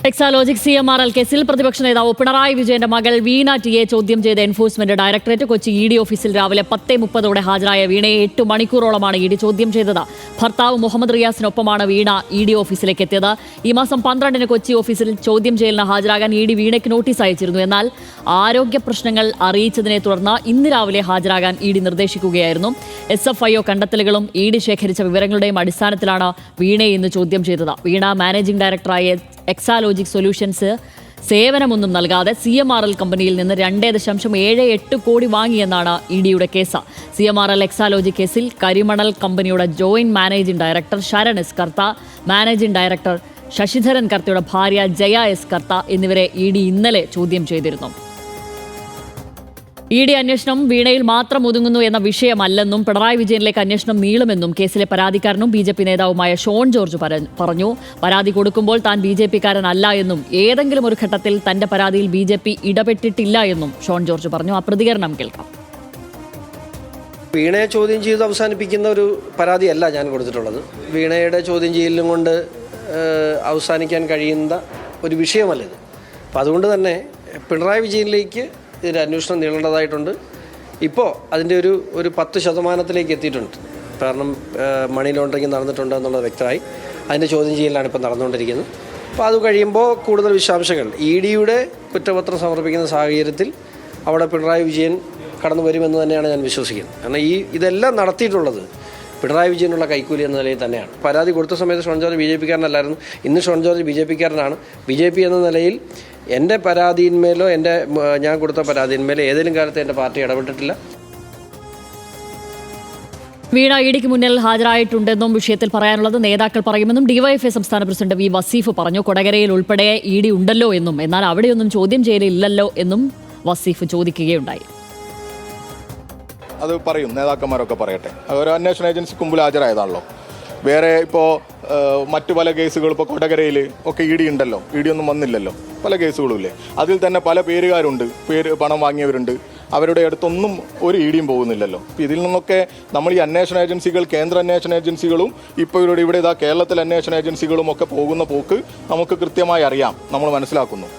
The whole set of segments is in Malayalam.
എക്സാലോജിക് CMRL കേസിൽ പ്രതിപക്ഷ നേതാവ് പിണറായി വിജയന്റെ മകൾ വീണ ടിയെ ചോദ്യം ചെയ്ത എൻഫോഴ്സ്മെന്റ് ഡയറക്ടറേറ്റ് കൊച്ചി ED ഓഫീസിൽ രാവിലെ 10:30 ഹാജരായ വീണയെ 8 മണിക്കൂറോളമാണ് ED ചോദ്യം ചെയ്തത്. ഭർത്താവ് മുഹമ്മദ് റിയാസിനൊപ്പമാണ് വീണ ED ഓഫീസിലേക്ക് എത്തിയത്. ഈ മാസം 12-ന് കൊച്ചി ഓഫീസിൽ ചോദ്യം ചെയ്യലിന് ഹാജരാകാൻ ED വീണയ്ക്ക് നോട്ടീസ് അയച്ചിരുന്നു. എന്നാൽ ആരോഗ്യ പ്രശ്നങ്ങൾ അറിയിച്ചതിനെ തുടർന്ന് ഇന്ന് രാവിലെ ഹാജരാകാൻ ED നിർദ്ദേശിക്കുകയായിരുന്നു. SFIO കണ്ടെത്തലുകളും ED ശേഖരിച്ച വിവരങ്ങളുടെയും അടിസ്ഥാനത്തിലാണ് വീണയെ ഇന്ന് ചോദ്യം ചെയ്തത്. വീണ മാനേജിംഗ് ഡയറക്ടറായ എക്സാലോജിക് സൊല്യൂഷൻസ് സേവനമൊന്നും നൽകാതെ CMRL കമ്പനിയിൽ നിന്ന് 2.78 കോടി വാങ്ങിയെന്നാണ് EDയുടെ കേസ്. CMRL എക്സാലോജിക് കേസിൽ കരിമണൽ കമ്പനിയുടെ joint managing director Saran S Kartha, managing director Sasidharan കർത്തയുടെ ഭാര്യ ജയ എസ് കർത്ത എന്നിവരെ ED ഇന്നലെ ചോദ്യം ചെയ്തിരുന്നു. ED അന്വേഷണം വീണയിൽ മാത്രം ഒതുങ്ങുന്നു എന്ന വിഷയമല്ലെന്നും പിണറായി വിജയനിലേക്ക് അന്വേഷണം നീളുമെന്നും കേസിലെ പരാതിക്കാരനും BJP നേതാവുമായ ഷോൺ ജോർജ് പറഞ്ഞു. പരാതി കൊടുക്കുമ്പോൾ താൻ BJPക്കാരനല്ല എന്നും ഏതെങ്കിലും ഒരു ഘട്ടത്തിൽ തന്റെ പരാതിയിൽ BJP ഇടപെട്ടിട്ടില്ല എന്നും ഷോൺ ജോർജ് പറഞ്ഞു. ആ പ്രതികരണം കേൾക്കാം. വീണയെ ചോദ്യം ചെയ്ത് അവസാനിപ്പിക്കുന്ന ഒരു പരാതിയല്ല ഞാൻ കൊടുത്തിട്ടുള്ളത്. വീണയുടെ ചോദ്യം ചെയ്യലും കൊണ്ട് അവസാനിക്കാൻ കഴിയുന്ന ഒരു വിഷയമല്ലത്. അപ്പം അതുകൊണ്ട് തന്നെ പിണറായി വിജയനിലേക്ക് ഇതിൻ്റെ അന്വേഷണം നീളേണ്ടതായിട്ടുണ്ട്. ഇപ്പോൾ അതിൻ്റെ ഒരു 10% എത്തിയിട്ടുണ്ട്. കാരണം മണി ലോണ്ടറിങ് നടന്നിട്ടുണ്ട് എന്നുള്ളത് വ്യക്തമായി. അതിൻ്റെ ചോദ്യം ചെയ്യലാണ് ഇപ്പോൾ നടന്നുകൊണ്ടിരിക്കുന്നത്. അപ്പോൾ അത് കഴിയുമ്പോൾ കൂടുതൽ വിശദാംശങ്ങൾ EDയുടെ കുറ്റപത്രം സമർപ്പിക്കുന്ന സാഹചര്യത്തിൽ അവിടെ പിണറായി വിജയൻ കടന്നു വരുമെന്ന് തന്നെയാണ് ഞാൻ വിശ്വസിക്കുന്നത്. കാരണം ഇതെല്ലാം നടത്തിയിട്ടുള്ളത് പിണറായി വിജയനുള്ള കൈക്കൂലി എന്ന നിലയിൽ തന്നെയാണ്. പരാതി കൊടുത്ത സമയത്ത് ഷോൺ ജോർജ് BJPക്കാരനല്ലായിരുന്നു. ഇന്ന് ഷോൺ ജോർജ് BJPക്കാരനാണ്. BJP എന്ന നിലയിൽ എൻ്റെ പരാതിയിന്മേലോ ഞാൻ കൊടുത്ത പരാതിയിന്മേലോ ഏതെങ്കിലും കാലത്ത് എൻ്റെ പാർട്ടി ഇടപെട്ടിട്ടില്ല. വീണ EDക്ക് മുന്നിൽ ഹാജരായിട്ടുണ്ടെന്നും വിഷയത്തിൽ പറയാനുള്ളത് നേതാക്കൾ പറയുമെന്നും DYFI സംസ്ഥാന പ്രസിഡന്റ് V വസീഫ് പറഞ്ഞു. കൊടകരയിൽ ഉൾപ്പെടെ ED ഉണ്ടല്ലോ എന്നും എന്നാൽ അവിടെയൊന്നും ചോദ്യം ചെയ്യലില്ലല്ലോ എന്നും വസീഫ് ചോദിക്കുകയുണ്ടായി. അത് പറയും, നേതാക്കന്മാരൊക്കെ പറയട്ടെ. ഒരു അന്വേഷണ ഏജൻസിക്ക് മുമ്പിൽ ഹാജരായതാണല്ലോ. വേറെ ഇപ്പോൾ മറ്റു പല കേസുകൾ ഇപ്പോൾ കൊടകരയിൽ ഒക്കെ ED ഉണ്ടല്ലോ, ED ഒന്നും വന്നില്ലല്ലോ. പല കേസുകളും ഇല്ലേ, അതിൽ തന്നെ പല പേരുകാരുണ്ട്, പണം വാങ്ങിയവരുണ്ട്. അവരുടെ അടുത്തൊന്നും ഒരു EDയും പോകുന്നില്ലല്ലോ. ഇതിൽ നിന്നൊക്കെ നമ്മൾ ഈ അന്വേഷണ ഏജൻസികൾ, കേന്ദ്ര അന്വേഷണ ഏജൻസികളും ഇപ്പോൾ ഇവിടെ കേരളത്തിലെ അന്വേഷണ ഏജൻസികളും ഒക്കെ പോകുന്ന പോക്ക് നമുക്ക് കൃത്യമായി അറിയാം, നമ്മൾ മനസ്സിലാക്കുന്നു.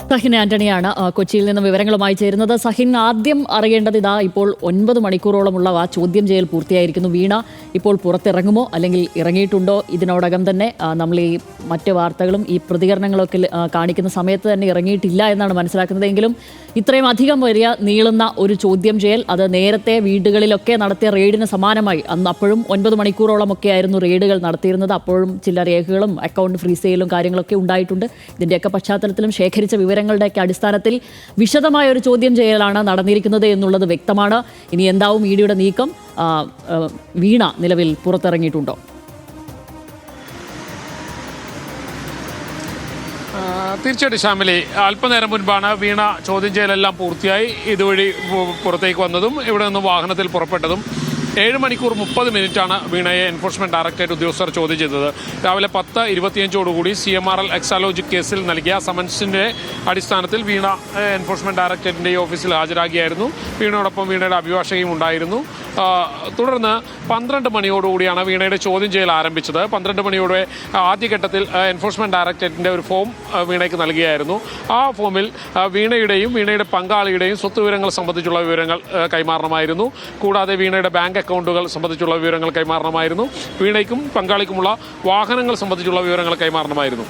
സഹിൻ ആന്റണിയാണ് കൊച്ചിയിൽ നിന്ന് വിവരങ്ങളുമായി ചേരുന്നത്. സഹിൻ, ആദ്യം അറിയേണ്ടത് ഇപ്പോൾ 9 മണിക്കൂറോളമുള്ള ആ ചോദ്യം ചെയ്യൽ പൂർത്തിയായിരിക്കുന്നു. വീണ ഇപ്പോൾ പുറത്തിറങ്ങുമോ അല്ലെങ്കിൽ ഇറങ്ങിയിട്ടുണ്ടോ? ഇതിനോടകം തന്നെ നമ്മൾ ഈ മറ്റ് വാർത്തകളും ഈ പ്രതികരണങ്ങളൊക്കെ കാണിക്കുന്ന സമയത്ത് തന്നെ ഇറങ്ങിയിട്ടില്ല എന്നാണ് മനസ്സിലാക്കുന്നത്. എങ്കിലും ഇത്രയും അധികം വലിയ നീളുന്ന ഒരു ചോദ്യം ചെയ്യൽ, അത് നേരത്തെ വീടുകളിലൊക്കെ നടത്തിയ റെയ്ഡിന് സമാനമായി. അപ്പോഴും 9 മണിക്കൂറോളമൊക്കെ ആയിരുന്നു റെയ്ഡുകൾ നടത്തിയിരുന്നത്. അപ്പോഴും ചില രേഖകളും അക്കൗണ്ട് ഫ്രീസ് ചെയ്യലും കാര്യങ്ങളൊക്കെ ഉണ്ടായിട്ടുണ്ട്. ഇതിൻ്റെയൊക്കെ പശ്ചാത്തലത്തിലും ശേഖരിച്ച വിവരങ്ങളുടെയൊക്കെ അടിസ്ഥാനത്തിൽ വിശദമായ ഒരു ചോദ്യം ചെയ്യലാണ് നടന്നിരിക്കുന്നത് എന്നുള്ളത് വ്യക്തമാണ്. ഇനി എന്താവും EDയുടെ നീക്കം? വീണ നിലവിൽ പുറത്തിറങ്ങിയിട്ടുണ്ടോ? തീർച്ചയായിട്ടും ശ്യാമിലി, അല്പനേരം മുൻപാണ് വീണ ചോദ്യം ചെയ്യലെല്ലാം പൂർത്തിയായി ഇതുവഴി പുറത്തേക്ക് വന്നതും ഇവിടെ നിന്ന് വാഹനത്തിൽ പുറപ്പെട്ടതും. 7 മണിക്കൂർ 30 മിനിറ്റാണ് വീണയെ എൻഫോഴ്സ്മെന്റ് ഡയറക്ടറേറ്റ് ഉദ്യോഗസ്ഥർ ചോദ്യം ചെയ്തത്. രാവിലെ 10:25 CMRL എക്സാലോജിക് കേസിൽ നൽകിയ സമൻസിന്റെ അടിസ്ഥാനത്തിൽ വീണ എൻഫോഴ്സ്മെന്റ് ഡയറക്ടറേറ്റിന്റെ ഓഫീസിൽ ഹാജരാക്കിയായിരുന്നു. വീണയോടൊപ്പം വീണയുടെ അഭിഭാഷകയും ഉണ്ടായിരുന്നു. തുടർന്ന് 12 മണിയോടുകൂടിയാണ് വീണയുടെ ചോദ്യം ചെയ്യൽ ആരംഭിച്ചത്. 12 മണിയോടെ ആദ്യഘട്ടത്തിൽ എൻഫോഴ്സ്മെന്റ് ഡയറക്ടറേറ്റിന്റെ ഒരു ഫോം വീണയ്ക്ക് നൽകിയായിരുന്നു. ആ ഫോമിൽ വീണയുടെയും വീണയുടെ പങ്കാളിയുടെയും സ്വത്ത് വിവരങ്ങൾ സംബന്ധിച്ചുള്ള വിവരങ്ങൾ കൈമാറണമായിരുന്നു. കൂടാതെ വീണയുടെ ബാങ്ക് അക്കൗണ്ടുകൾ സംബന്ധിച്ചുള്ള വിവരങ്ങൾ കൈമാറണമായിരുന്നു. വീണയ്ക്കും പങ്കാളിക്കുമുള്ള വാഹനങ്ങൾ സംബന്ധിച്ചുള്ള വിവരങ്ങൾ കൈമാറണമായിരുന്നു.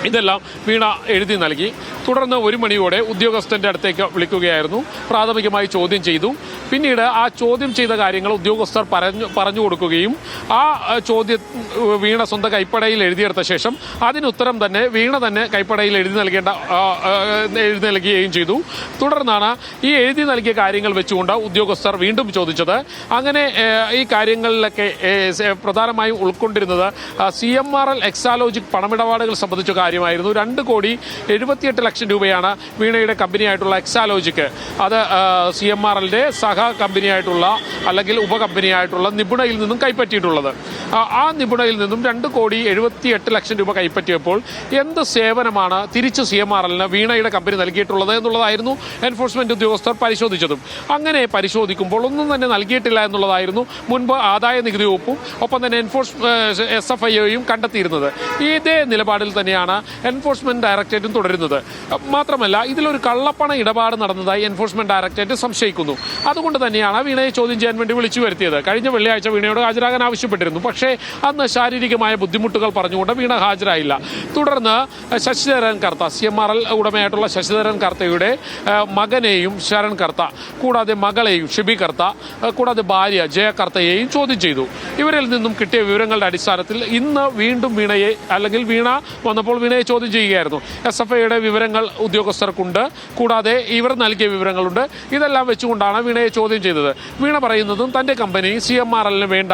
ഇതെല്ലാം വീണ എഴുതി നൽകി. തുടർന്ന് 1 മണിയോടെ ഉദ്യോഗസ്ഥൻ്റെ അടുത്തേക്ക് വിളിക്കുകയായിരുന്നു. പ്രാഥമികമായി ചോദ്യം ചെയ്തു. പിന്നീട് ആ ചോദ്യം ചെയ്ത കാര്യങ്ങൾ ഉദ്യോഗസ്ഥർ പറഞ്ഞു കൊടുക്കുകയും ആ ചോദ്യം വീണ സ്വന്തം കൈപ്പടയിൽ എഴുതിയെടുത്ത ശേഷം അതിനുത്തരം തന്നെ വീണ തന്നെ കൈപ്പടയിൽ എഴുതി നൽകുകയും ചെയ്തു. തുടർന്നാണ് ഈ എഴുതി നൽകിയ കാര്യങ്ങൾ വെച്ചുകൊണ്ട് ഉദ്യോഗസ്ഥർ വീണ്ടും ചോദിച്ചത്. അങ്ങനെ ഈ കാര്യങ്ങളിലൊക്കെ പ്രധാനമായും ഉൾക്കൊണ്ടിരുന്നത് CMRL എക്സാലോജിക് പണമിടപാടുകൾ സംബന്ധിച്ച കാര്യങ്ങൾ കാര്യമായിരുന്നു. 2,78,00,000 രൂപയാണ് വീണയുടെ കമ്പനിയായിട്ടുള്ള എക്സാലോജിക്ക്, അത് CMRLന്റെ സഹ കമ്പനിയായിട്ടുള്ള അല്ലെങ്കിൽ ഉപകമ്പനിയായിട്ടുള്ള നിപുണയിൽ നിന്നും കൈപ്പറ്റിയിട്ടുള്ളത്. ആ നിപുണയിൽ നിന്നും 2,78,00,000 രൂപ കൈപ്പറ്റിയപ്പോൾ എന്ത് സേവനമാണ് തിരിച്ച് CMRLന് വീണയുടെ കമ്പനി നൽകിയിട്ടുള്ളത് എന്നുള്ളതായിരുന്നു എൻഫോഴ്സ്മെന്റ് ഉദ്യോഗസ്ഥർ പരിശോധിച്ചതും. അങ്ങനെ പരിശോധിക്കുമ്പോൾ ഒന്നും തന്നെ നൽകിയിട്ടില്ല എന്നുള്ളതായിരുന്നു മുൻപ് ആദായ നികുതി വകുപ്പും ഒപ്പം തന്നെ SFIയും കണ്ടെത്തിയിരുന്നത്. ഇതേ നിലപാടിൽ തന്നെയാണ് എൻഫോഴ്സ്മെന്റ് ഡയറക്ടറേറ്റും തുടരുന്നത്. മാത്രമല്ല, ഇതിലൊരു കള്ളപ്പണ ഇടപാട് നടന്നതായി എൻഫോഴ്സ്മെന്റ് ഡയറക്ടറേറ്റ് സംശയിക്കുന്നു. അതുകൊണ്ട് തന്നെയാണ് വീണയെ ചോദ്യം ചെയ്യാൻ വേണ്ടി വിളിച്ചു വരുത്തിയത്. കഴിഞ്ഞ വെള്ളിയാഴ്ച വീണയോട് ഹാജരാകാൻ ആവശ്യപ്പെട്ടിരുന്നു. പക്ഷേ അന്ന് ശാരീരികമായ ബുദ്ധിമുട്ടുകൾ പറഞ്ഞുകൊണ്ട് വീണ ഹാജരായില്ല. തുടർന്ന് ശശിധരൻ കർത്ത, CMRL ഉടമയായിട്ടുള്ള ശശിധരൻ കർത്തയുടെ മകനെയും ശരൺ കർത്ത, കൂടാതെ മകളെയും ഷിബി കർത്ത, കൂടാതെ ഭാര്യ ജയ കർത്തയെയും ചോദ്യം ചെയ്തു. ഇവരിൽ നിന്നും കിട്ടിയ വിവരങ്ങളുടെ അടിസ്ഥാനത്തിൽ ഇന്ന് വീണ്ടും വീണയെ, അല്ലെങ്കിൽ വീണ വന്നപ്പോൾ വീണയെ ചോദ്യം ചെയ്യുകയായിരുന്നു. SFIയുടെ വിവരങ്ങൾ ഉദ്യോഗസ്ഥർക്കുണ്ട്, കൂടാതെ ഇവർ നൽകിയ വിവരങ്ങളുണ്ട്. ഇതെല്ലാം വെച്ചുകൊണ്ടാണ് വീണയെ ചോദ്യം ചെയ്തത്. വീണ പറയുന്നതും തൻ്റെ കമ്പനി CMRLന് വേണ്ട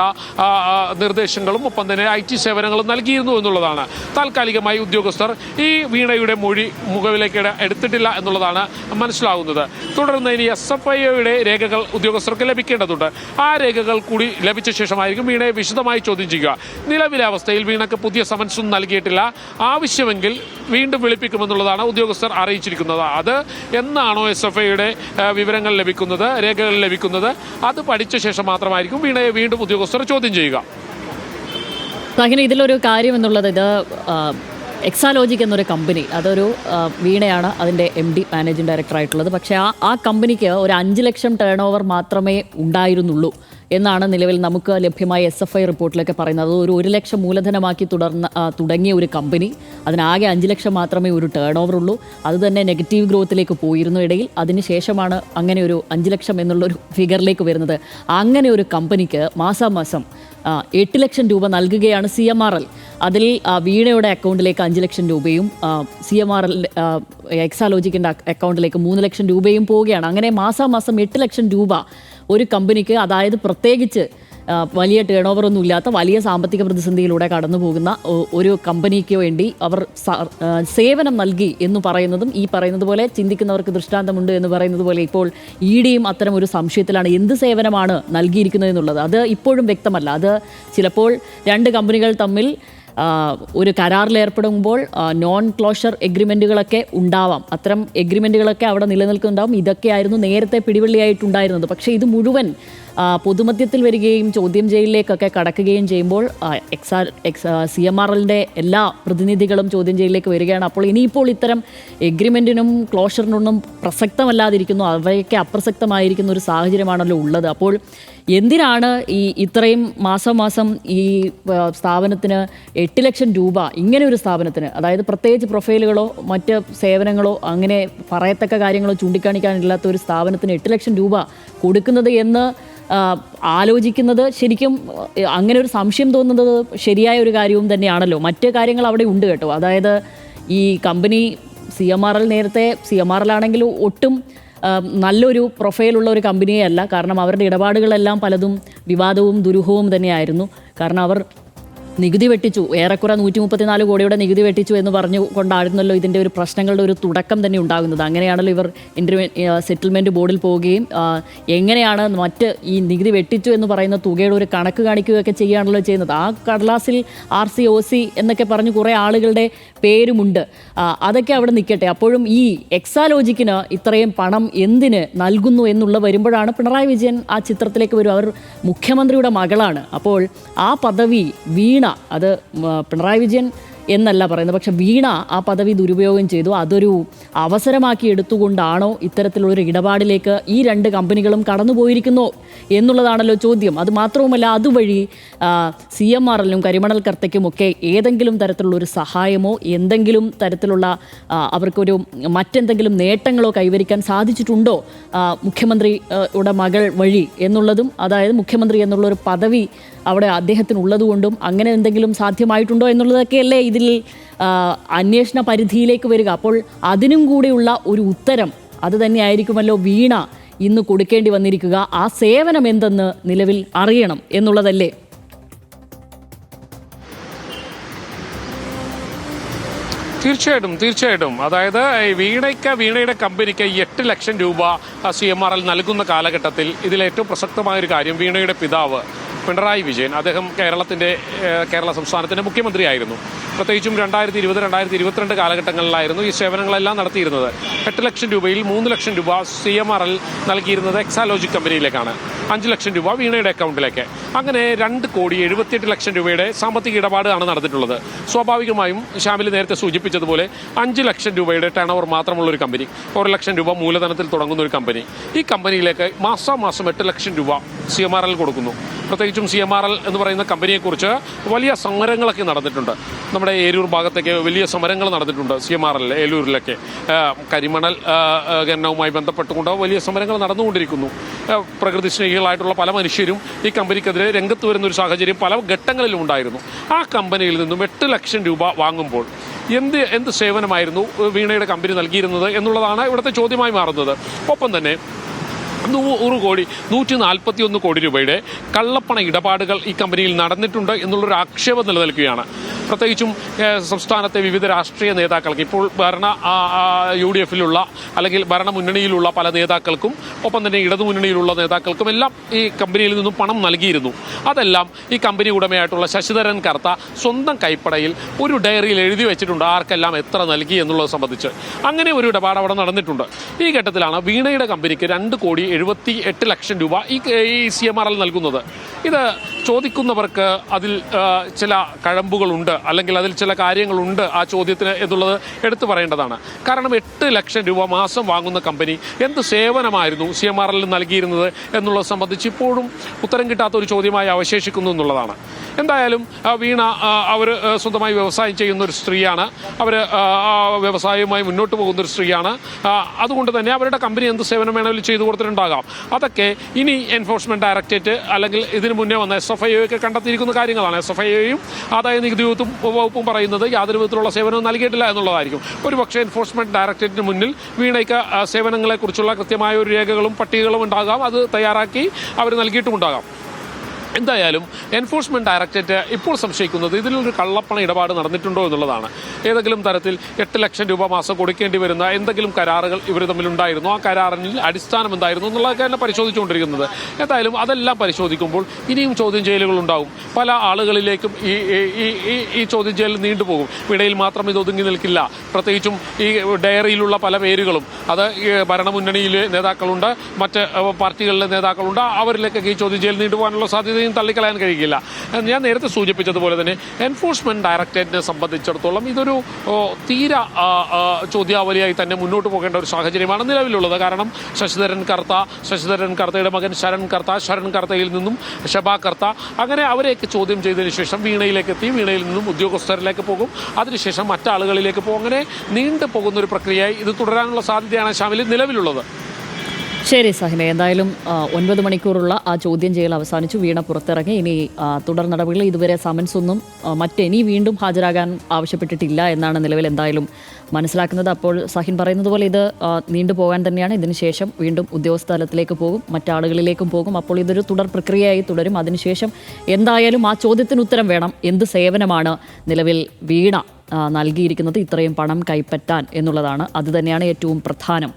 നിർദ്ദേശങ്ങളും ഒപ്പം തന്നെ IT സേവനങ്ങളും നൽകിയിരുന്നു എന്നുള്ളതാണ്. താൽക്കാലികമായി ഉദ്യോഗസ്ഥർ ഈ വീണയുടെ മൊഴി മുഖവിലേക്ക് എടുത്തിട്ടില്ല എന്നുള്ളതാണ് മനസ്സിലാകുന്നത്. തുടർന്ന് ഇനി SFIയുടെ രേഖകൾ ഉദ്യോഗസ്ഥർക്ക് ലഭിക്കേണ്ടതുണ്ട്. ആ രേഖകൾ കൂടി ലഭിച്ച ശേഷമായിരിക്കും വീണയെ വിശദമായി ചോദ്യം ചെയ്യുക. നിലവിലെ അവസ്ഥയിൽ വീണയ്ക്ക് പുതിയ സമൻസും നൽകിയിട്ടില്ല. ആവശ്യമെങ്കിൽ വീണ്ടും വിളിപ്പിക്കുമെന്നുള്ളതാണ് ഉദ്യോഗസ്ഥർ അറിയിച്ചിരിക്കുന്നത്. അത് എന്നാണോ SFIയുടെ വിവരങ്ങൾ ലഭിക്കുന്നത്, രേഖകൾ ലഭിക്കുന്നത്, അത് പഠിച്ച ശേഷം മാത്രമായിരിക്കും വീണയെ വീണ്ടും ഉദ്യോഗസ്ഥർ ചോദ്യം ചെയ്യുക. അങ്ങനെ ഇതിലൊരു കാര്യം എന്നുള്ളത്, ഇത് എക്സാലോജിക് എന്നൊരു കമ്പനി, അതൊരു വീണയാണ് അതിൻ്റെ MD മാനേജിംഗ് ഡയറക്ടർ ആയിട്ടുള്ളത്. പക്ഷേ ആ കമ്പനിക്ക് ഒരു 5 ലക്ഷം ടേൺ ഓവർ മാത്രമേ ഉണ്ടായിരുന്നുള്ളൂ എന്നാണ് നിലവിൽ നമുക്ക് ലഭ്യമായ SFI റിപ്പോർട്ടിലൊക്കെ പറയുന്നത്. അത് ഒരു 1 ലക്ഷം മൂലധനമാക്കി തുടങ്ങിയ ഒരു കമ്പനി, അതിനാകെ 5 ലക്ഷം മാത്രമേ ഒരു ടേൺ ഓവർ ഉള്ളൂ. അത് തന്നെ നെഗറ്റീവ് ഗ്രോത്തിലേക്ക് പോയിരുന്നു ഇടയിൽ. അതിനുശേഷമാണ് അങ്ങനെ ഒരു 5 ലക്ഷം എന്നുള്ളൊരു ഫിഗറിലേക്ക് വരുന്നത്. അങ്ങനെ ഒരു കമ്പനിക്ക് മാസാമാസം 8 ലക്ഷം രൂപ നൽകുകയാണ് CMRL. അതിൽ വീണയുടെ അക്കൗണ്ടിലേക്ക് 5 ലക്ഷം രൂപയും CMRL എക്സാലോജിക്കിൻ്റെ അക്കൗണ്ടിലേക്ക് 3 ലക്ഷം രൂപയും പോവുകയാണ്. അങ്ങനെ മാസാമാസം 8 ലക്ഷം രൂപ ഒരു കമ്പനിക്ക്, അതായത് പ്രത്യേകിച്ച് വലിയ ടേൺ ഓവർ ഒന്നും ഇല്ലാത്ത വലിയ സാമ്പത്തിക പ്രതിസന്ധിയിലൂടെ കടന്നു പോകുന്ന ഒരു കമ്പനിക്ക് വേണ്ടി അവർ സേവനം നൽകി എന്ന് പറയുന്നതും, ഈ പറയുന്നത് പോലെ ചിന്തിക്കുന്നവർക്ക് ദൃഷ്ടാന്തമുണ്ട് എന്ന് പറയുന്നത് പോലെ ഇപ്പോൾ EDയും അത്തരം ഒരു സംശയത്തിലാണ് എന്ത് സേവനമാണ് നൽകിയിരിക്കുന്നത് എന്നുള്ളത്. അത് ഇപ്പോഴും വ്യക്തമല്ല. അത് ചിലപ്പോൾ 2 കമ്പനികൾ തമ്മിൽ ഒരു കരാറിൽ ഏർപ്പെടുമ്പോൾ നോൺ ക്ലോഷർ എഗ്രിമെൻറ്റുകളൊക്കെ ഉണ്ടാവാം. അത്തരം എഗ്രിമെൻറ്റുകളൊക്കെ അവിടെ നിലനിൽക്കുന്നുണ്ടാവും. ഇതൊക്കെയായിരുന്നു നേരത്തെ പിടിവള്ളിയായിട്ടുണ്ടായിരുന്നത്. പക്ഷേ ഇത് മുഴുവൻ പൊതുമധ്യത്തിൽ വരികയും ചോദ്യം ചെയ്യലിലേക്കൊക്കെ കടക്കുകയും ചെയ്യുമ്പോൾ CMRLൻ്റെ എല്ലാ പ്രതിനിധികളും ചോദ്യം ചെയ്യലിലേക്ക് വരികയാണ്. അപ്പോൾ ഇനിയിപ്പോൾ ഇത്തരം എഗ്രിമെൻറ്റിനും ക്ലോഷറിനൊന്നും പ്രസക്തമല്ലാതിരിക്കുന്നു, അവയൊക്കെ അപ്രസക്തമായിരിക്കുന്ന ഒരു സാഹചര്യമാണല്ലോ ഉള്ളത്. അപ്പോൾ എന്തിനാണ് ഇത്രയും മാസം ഈ സ്ഥാപനത്തിന് 8 ലക്ഷം രൂപ, ഇങ്ങനെ ഒരു സ്ഥാപനത്തിന്, അതായത് പ്രത്യേകിച്ച് പ്രൊഫൈലുകളോ മറ്റ് സേവനങ്ങളോ അങ്ങനെ പറയത്തക്ക കാര്യങ്ങളോ ചൂണ്ടിക്കാണിക്കാനില്ലാത്ത ഒരു സ്ഥാപനത്തിന് 8 ലക്ഷം രൂപ കൊടുക്കുന്നത് എന്ന് ആലോചിക്കുന്നത് ശരിക്കും അങ്ങനെ ഒരു സംശയം തോന്നുന്നത് ശരിയായ ഒരു കാര്യവും തന്നെയാണല്ലോ. മറ്റ് കാര്യങ്ങൾ അവിടെ ഉണ്ട് കേട്ടോ. അതായത് ഈ കമ്പനി CMRL നേരത്തെ, CMRL ആണെങ്കിലും ഒട്ടും നല്ലൊരു പ്രൊഫൈലുള്ള ഒരു കമ്പനിയേ അല്ല. കാരണം അവരുടെ ഇടപാടുകളെല്ലാം പലതും വിവാദവും ദുരൂഹവും തന്നെയായിരുന്നു. കാരണം അവർ നികുതി വെട്ടിച്ചു, ഏറെക്കുറെ 134 കോടിയുടെ നികുതി വെട്ടിച്ചു എന്ന് പറഞ്ഞുകൊണ്ടായിരുന്നല്ലോ ഇതിൻ്റെ ഒരു പ്രശ്നങ്ങളുടെ ഒരു തുടക്കം തന്നെ ഉണ്ടാകുന്നത്. അങ്ങനെയാണല്ലോ ഇവർ സെറ്റിൽമെൻറ്റ് ബോർഡിൽ പോവുകയും എങ്ങനെയാണ് മറ്റ് ഈ നികുതി വെട്ടിച്ചു എന്ന് പറയുന്ന തുകയുടെ ഒരു കണക്ക് കാണിക്കുകയൊക്കെ ചെയ്യുകയാണല്ലോ ചെയ്യുന്നത്. ആ കടലാസിൽ RCOC എന്നൊക്കെ പറഞ്ഞ് കുറേ ആളുകളുടെ പേരുമുണ്ട്. അതൊക്കെ അവിടെ നിൽക്കട്ടെ. അപ്പോഴും ഈ എക്സാലോജിക്കിന് ഇത്രയും പണം എന്തിന് നൽകുന്നു എന്നുള്ള വരുമ്പോഴാണ് പിണറായി വിജയൻ ആ ചിത്രത്തിലേക്ക് വരും. അവർ മുഖ്യമന്ത്രിയുടെ മകളാണ്. അപ്പോൾ ആ പദവി വീണ, അത് പിണറായി വിജയൻ എന്നല്ല പറയുന്നത്, പക്ഷെ വീണ ആ പദവി ദുരുപയോഗം ചെയ്തു. അതൊരു അവസരമാക്കി എടുത്തുകൊണ്ടാണോ ഇത്തരത്തിലുള്ളൊരു ഇടപാടിലേക്ക് ഈ 2 കമ്പനികളും കടന്നുപോയിരിക്കുന്നു എന്നുള്ളതാണല്ലോ ചോദ്യം. അത് മാത്രവുമല്ല, അതുവഴി CMRLനും കരിമണൽ കർത്തയ്ക്കുമൊക്കെ ഏതെങ്കിലും തരത്തിലുള്ളൊരു സഹായമോ എന്തെങ്കിലും തരത്തിലുള്ള അവർക്കൊരു മറ്റെന്തെങ്കിലും നേട്ടങ്ങളോ കൈവരിക്കാൻ സാധിച്ചിട്ടുണ്ടോ മുഖ്യമന്ത്രിയുടെ മകൾ വഴി എന്നുള്ളതും, അതായത് മുഖ്യമന്ത്രി എന്നുള്ളൊരു പദവി അവിടെ അദ്ദേഹത്തിനുള്ളതുകൊണ്ടും അങ്ങനെ എന്തെങ്കിലും സാധ്യമായിട്ടുണ്ടോ എന്നുള്ളതൊക്കെയല്ലേ ഇതിൽ അന്വേഷണ പരിധിയിലേക്ക് വരിക. അപ്പോൾ അതിനും കൂടെയുള്ള ഒരു ഉത്തരം അത് തന്നെയായിരിക്കുമല്ലോ വീണ ഇന്ന് കൊടുക്കേണ്ടി വന്നിരിക്കുക. ആ സേവനം എന്തെന്ന് നിലവിൽ അറിയണം എന്നുള്ളതല്ലേ. തീർച്ചയായിട്ടും അതായത് വീണയുടെ കമ്പനിക്ക് 8 ലക്ഷം രൂപ CMRL നൽകുന്ന കാലഘട്ടത്തിൽ ഇതിൽ ഏറ്റവും പ്രസക്തമായൊരു കാര്യം, വീണയുടെ പിതാവ് പിണറായി വിജയൻ, അദ്ദേഹം കേരള സംസ്ഥാനത്തിൻ്റെ മുഖ്യമന്ത്രിയായിരുന്നു. പ്രത്യേകിച്ചും 2020-2022 കാലഘട്ടങ്ങളിലായിരുന്നു ഈ സേവനങ്ങളെല്ലാം നടത്തിയിരുന്നത്. 8 ലക്ഷം രൂപയിൽ 3 ലക്ഷം രൂപ CMRL നൽകിയിരുന്നത് എക്സാലോജിക് കമ്പനിയിലേക്കാണ്, 5 ലക്ഷം രൂപ വീണയുടെ അക്കൗണ്ടിലേക്ക്. അങ്ങനെ 2,78,00,000 രൂപയുടെ സാമ്പത്തിക ഇടപാടാണ് നടന്നിട്ടുള്ളത്. സ്വാഭാവികമായും ഷാമിൽ നേരത്തെ സൂചിപ്പിച്ചതുപോലെ 5 ലക്ഷം രൂപയുടെ ടേൺ ഓവർ മാത്രമുള്ള ഒരു കമ്പനി, 1 ലക്ഷം രൂപ മൂലധനത്തിൽ തുടങ്ങുന്ന ഒരു കമ്പനി, ഈ കമ്പനിയിലേക്ക് മാസം 8 ലക്ഷം രൂപ CMRL കൊടുക്കുന്നു. പ്രത്യേകിച്ചും CMRL എന്ന് പറയുന്ന കമ്പനിയെക്കുറിച്ച് വലിയ സമരങ്ങളൊക്കെ നടന്നിട്ടുണ്ട്. നമ്മുടെ ഏരൂർ ഭാഗത്തേക്ക് വലിയ സമരങ്ങൾ നടന്നിട്ടുണ്ട്. CMRL ഏലൂരിലൊക്കെ കരിമണൽ ഖനനവുമായി ബന്ധപ്പെട്ടുകൊണ്ട് വലിയ സമരങ്ങൾ നടന്നുകൊണ്ടിരിക്കുന്നു. പ്രകൃതി സ്നേഹികളായിട്ടുള്ള പല മനുഷ്യരും ഈ കമ്പനിക്കെതിരെ രംഗത്ത് വരുന്നൊരു സാഹചര്യം പല ഘട്ടങ്ങളിലും ഉണ്ടായിരുന്നു. ആ കമ്പനിയിൽ നിന്നും 8 ലക്ഷം രൂപ വാങ്ങുമ്പോൾ എന്ത് സേവനമായിരുന്നു വീണയുടെ കമ്പനി നൽകിയിരുന്നത് എന്നുള്ളതാണ് ഇവിടുത്തെ ചോദ്യമായി മാറുന്നത്. ഒപ്പം തന്നെ 141 കോടി രൂപയുടെ കള്ളപ്പണ ഇടപാടുകൾ ഈ കമ്പനിയിൽ നടന്നിട്ടുണ്ട് എന്നുള്ളൊരു ആക്ഷേപം നിലനിൽക്കുകയാണ്. പ്രത്യേകിച്ചും സംസ്ഥാനത്തെ വിവിധ രാഷ്ട്രീയ നേതാക്കൾക്ക്, ഇപ്പോൾ UDF-ലുള്ള അല്ലെങ്കിൽ ഭരണമുന്നണിയിലുള്ള പല നേതാക്കൾക്കും ഒപ്പം തന്നെ ഇടതുമുന്നണിയിലുള്ള നേതാക്കൾക്കും എല്ലാം ഈ കമ്പനിയിൽ നിന്നും പണം നൽകിയിരുന്നു. അതെല്ലാം ഈ കമ്പനി ഉടമയായിട്ടുള്ള ശശിധരൻ കർത്ത സ്വന്തം കൈപ്പടയിൽ ഒരു ഡയറിയിൽ എഴുതി വെച്ചിട്ടുണ്ട്, ആർക്കെല്ലാം എത്ര നൽകി എന്നുള്ളത് സംബന്ധിച്ച്. അങ്ങനെ ഒരു ഇടപാട് അവിടെ നടന്നിട്ടുണ്ട്. ഈ ഘട്ടത്തിലാണ് വീണയുടെ കമ്പനിക്ക് 2,78,00,000 രൂപ ഈ CMRL നൽകുന്നത്. ഇത് ചോദിക്കുന്നവർക്ക് അതിൽ ചില കഴമ്പുകളുണ്ട്, അല്ലെങ്കിൽ അതിൽ ചില കാര്യങ്ങളുണ്ട് ആ ചോദ്യത്തിന് എന്നുള്ളത് എടുത്തു പറയേണ്ടതാണ്. കാരണം 8 ലക്ഷം രൂപ മാസം വാങ്ങുന്ന കമ്പനി എന്ത് സേവനമായിരുന്നു CMRL നൽകിയിരുന്നത് എന്നുള്ളത് സംബന്ധിച്ച് ഇപ്പോഴും ഉത്തരം കിട്ടാത്ത ഒരു ചോദ്യമായി അവശേഷിക്കുന്നു എന്നുള്ളതാണ്. എന്തായാലും വീണ അവർ സ്വന്തമായി വ്യവസായം ചെയ്യുന്ന ഒരു സ്ത്രീയാണ്, അവർ വ്യവസായവുമായി മുന്നോട്ട് പോകുന്ന ഒരു സ്ത്രീയാണ്. അതുകൊണ്ട് തന്നെ അവരുടെ കമ്പനി എന്ത് സേവനം വേണമെങ്കിലും ചെയ്തു കൊടുത്തിട്ടുണ്ടാകാം. അതൊക്കെ ഇനി എൻഫോഴ്സ്മെൻറ്റ് ഡയറക്ടറേറ്റ് അല്ലെങ്കിൽ ഇതിന് മുന്നേ വന്ന SFIO ഒക്കെ കണ്ടെത്തിയിരിക്കുന്ന കാര്യങ്ങളാണ്. SFIOയും ആദായ നികുതി വകുപ്പും പറയുന്നത് യാതൊരു വിധത്തിലുള്ള സേവനവും നൽകിയിട്ടില്ല എന്നുള്ളതായിരിക്കും. ഒരു പക്ഷേ എൻഫോഴ്സ്മെൻറ്റ് ഡയറക്ടറേറ്റിന് മുന്നിൽ വീണയ്ക്ക് സേവനങ്ങളെക്കുറിച്ചുള്ള കൃത്യമായ ഒരു രേഖകളും പട്ടികകളും ഉണ്ടാകാം, അത് തയ്യാറാക്കി അവർ നൽകിയിട്ടുമുണ്ടാകാം. എന്തായാലും എൻഫോഴ്സ്മെൻറ്റ് ഡയറക്ടറേറ്റ് ഇപ്പോൾ സംശയിക്കുന്നത് ഇതിലൊരു കള്ളപ്പണ ഇടപാട് നടന്നിട്ടുണ്ടോ എന്നുള്ളതാണ്. ഏതെങ്കിലും തരത്തിൽ 8 ലക്ഷം രൂപ മാസം കൊടുക്കേണ്ടി വരുന്ന എന്തെങ്കിലും കരാറുകൾ ഇവർ തമ്മിലുണ്ടായിരുന്നു, ആ കരാറിൽ അടിസ്ഥാനം എന്തായിരുന്നു എന്നുള്ളതൊക്കെ തന്നെ പരിശോധിച്ചുകൊണ്ടിരിക്കുന്നത്. എന്തായാലും അതെല്ലാം പരിശോധിക്കുമ്പോൾ ഇനിയും ചോദ്യം ചെയ്യലുകളുണ്ടാകും. പല ആളുകളിലേക്കും ഈ ചോദ്യം ചെയ്യൽ നീണ്ടുപോകും. വീണയിൽ മാത്രം ഇത് ഒതുങ്ങി നിൽക്കില്ല. പ്രത്യേകിച്ചും ഈ ഡയറിയിലുള്ള പല പേരുകളും അത് ഭരണമുന്നണിയിലെ നേതാക്കളുണ്ട്, മറ്റ് പാർട്ടികളിലെ നേതാക്കളുണ്ട്, അവരിലേക്കൊക്കെ ഈ ചോദ്യം ചെയ്യൽ നീണ്ടുപോകാനുള്ള സാധ്യത തള്ളിക്കളയാൻ കഴിയില്ല. ഞാൻ നേരത്തെ സൂചിപ്പിച്ചതുപോലെ തന്നെ എൻഫോഴ്സ്മെന്റ് ഡയറക്ടറേറ്റിനെ സംബന്ധിച്ചിടത്തോളം ഇതൊരു തീര ചോദ്യാവലിയായി തന്നെ മുന്നോട്ട് പോകേണ്ട ഒരു സാഹചര്യമാണ് നിലവിലുള്ളത്. കാരണം ശശിധരൻ കർത്തയുടെ മകൻ ശരൺ കർത്തയിൽ നിന്നും ഷബാ കർത്ത, അങ്ങനെ അവരെയൊക്കെ ചോദ്യം ചെയ്തതിനു ശേഷം വീണയിലേക്ക് എത്തി, വീണയിൽ നിന്നും ഉദ്യോഗസ്ഥരിലേക്ക് പോകും, അതിനുശേഷം മറ്റാളുകളിലേക്ക് പോകും. അങ്ങനെ നീണ്ടു പോകുന്ന ഒരു പ്രക്രിയയായി ഇത് തുടരാനുള്ള സാധ്യതയാണ് ഷാമിൽ നിലവിലുള്ളത്. ശരി സഹിനെ, എന്തായാലും 9 മണിക്കൂറുള്ള ആ ചോദ്യം ചെയ്യൽ അവസാനിച്ചു. വീണ പുറത്തിറങ്ങി. ഇനി തുടർ നടപടികൾ ഇതുവരെ സമൻസ് ഒന്നും മറ്റെനി വീണ്ടും ഹാജരാകാൻ ആവശ്യപ്പെട്ടിട്ടില്ല എന്നാണ് നിലവിൽ എന്തായാലും മനസ്സിലാക്കുന്നത്. അപ്പോൾ സഹിൻ പറയുന്നത് പോലെ ഇത് നീണ്ടുപോകാൻ തന്നെയാണ്. ഇതിനുശേഷം വീണ്ടും ഉദ്യോഗസ്ഥ തലത്തിലേക്ക് പോകും, മറ്റാളുകളിലേക്കും പോകും. അപ്പോൾ ഇതൊരു തുടർ പ്രക്രിയയായി തുടരും. അതിനുശേഷം എന്തായാലും ആ ചോദ്യത്തിന് ഉത്തരം വേണം. എന്ത് സേവനമാണ് നിലവിൽ വീണ നൽകിയിരിക്കുന്നത് ഇത്രയും പണം കൈപ്പറ്റാൻ എന്നുള്ളതാണ്. അതുതന്നെയാണ് ഏറ്റവും പ്രധാനം.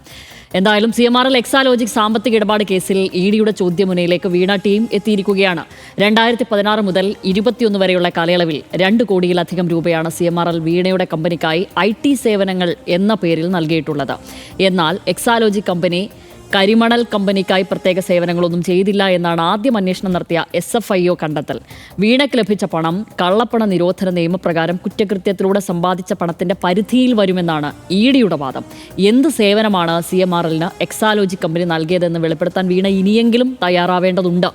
എന്തായാലും CMRL എക്സാലോജിക് സാമ്പത്തിക ഇടപാട് കേസിൽ EDയുടെ ചോദ്യമുനയിലേക്ക് വീണ ടീം എത്തിയിരിക്കുകയാണ്. 2016 മുതൽ 2021 വരെയുള്ള കാലയളവിൽ 2 കോടിയിലധികം രൂപയാണ് CMRL വീണയുടെ കമ്പനിക്കായി IT സേവനങ്ങൾ എന്ന പേരിൽ നൽകിയിട്ടുള്ളത്. എന്നാൽ എക്സാലോജിക് കമ്പനി കരിമണൽ കമ്പനിക്കായി പ്രത്യേക സേവനങ്ങളൊന്നും ചെയ്തില്ല എന്നാണ് ആദ്യം അന്വേഷണം നടത്തിയ SFIO കണ്ടെത്തൽ. വീണയ്ക്ക് ലഭിച്ച പണം കള്ളപ്പണ നിരോധന നിയമപ്രകാരം കുറ്റകൃത്യത്തിലൂടെ സമ്പാദിച്ച പണത്തിന്റെ പരിധിയിൽ വരുമെന്നാണ് EDയുടെ വാദം. എന്ത് സേവനമാണ് CMRLന് എക്സാലോജിക് കമ്പനി നൽകിയതെന്ന് വെളിപ്പെടുത്താൻ വീണ ഇനിയെങ്കിലും തയ്യാറാവേണ്ടതുണ്ട്.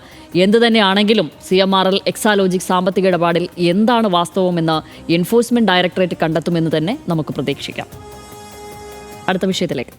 എന്തു തന്നെയാണെങ്കിലും CMRL എക്സാലോജിക് സാമ്പത്തിക ഇടപാടിൽ എന്താണ് വാസ്തവമെന്ന് എൻഫോഴ്സ്മെന്റ് ഡയറക്ടറേറ്റ് കണ്ടെത്തുമെന്ന് തന്നെ നമുക്ക് പ്രതീക്ഷിക്കാം. അടുത്ത വിഷയത്തിലേക്ക്.